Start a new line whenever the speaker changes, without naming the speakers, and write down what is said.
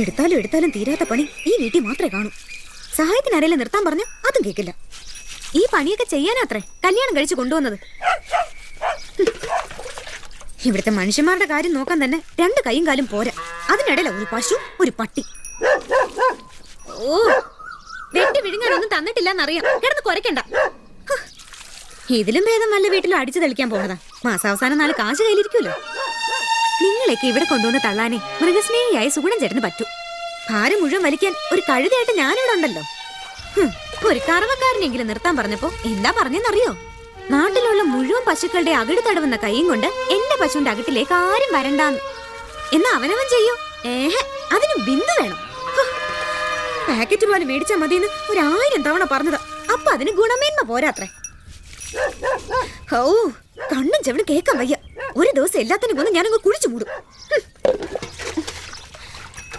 എടുത്താലും എടുത്താലും തീരാത്ത പണി ഈ വീട്ടിൽ മാത്രമേ കാണൂ. സഹായത്തിന് ആരെങ്കിലും നിർത്താൻ പറഞ്ഞു അതും കേൾക്കില്ല. ഈ പണിയൊക്കെ ചെയ്യാനാത്രേ കല്യാണം കഴിച്ച് കൊണ്ടുവന്നത്. ഇവിടുത്തെ മനുഷ്യന്മാരുടെ കാര്യം നോക്കാൻ തന്നെ 2 കൈയും കാലും പോരാ. അതിനിടയില ഒരു പശു, ഒരു പട്ടി. ഓ, വെട്ടി വിഴുങ്ങാനൊന്നും തന്നിട്ടില്ലെന്നറിയാം. കിടന്ന് കുരയ്ക്കണ്ട. ഇതിലും ഭേദം വല്ല വീട്ടിലും അടിച്ചു തെളിക്കാൻ പോണതാ. മാസാവസാനം 4 കാശ് കയ്യിലിരിക്കുമല്ലോ. നിങ്ങളെയൊക്കെ ഇവിടെ കൊണ്ടുവന്ന് തള്ളാനേ മൃഗസ്നേഹിയായ സുഗുണൻ ചേട്ടന് പറ്റൂ. ഭാരം മുഴുവൻ വലിക്കാൻ ഒരു കഴുതയായിട്ട് ഞാനിവിടെ ഉണ്ടല്ലോ. ഒരു കറവക്കാരനെങ്കിലും നിർത്താൻ പറഞ്ഞപ്പോ എന്താ പറഞ്ഞെന്നറിയോ? നാട്ടിലുള്ള മുഴുവൻ പശുക്കളുടെ അകിട് തടവുന്ന കൈയും കൊണ്ട് എന്റെ പശുവിന്റെ അകിട്ടിലേക്ക് ആരും വരണ്ടാന്ന്. എന്നാ അവനവൻ ചെയ്യോ? അതിന് ബിന്ദു വേണം. പാക്കറ്റ് പോലെ മേടിച്ചാൽ മതിയെന്ന് 1000 തവണ പറഞ്ഞതാ. അപ്പൊ അതിന് ഗുണമേന്മ പോരാത്രേ. ഓ, കണ്ണും ചെവിടും കേൾക്കാൻ വയ്യ. ഒരു ദിവസം എല്ലാത്തിനും കൊന്ന് ഞാനങ്ങ് കുഴിച്ചു മൂടും.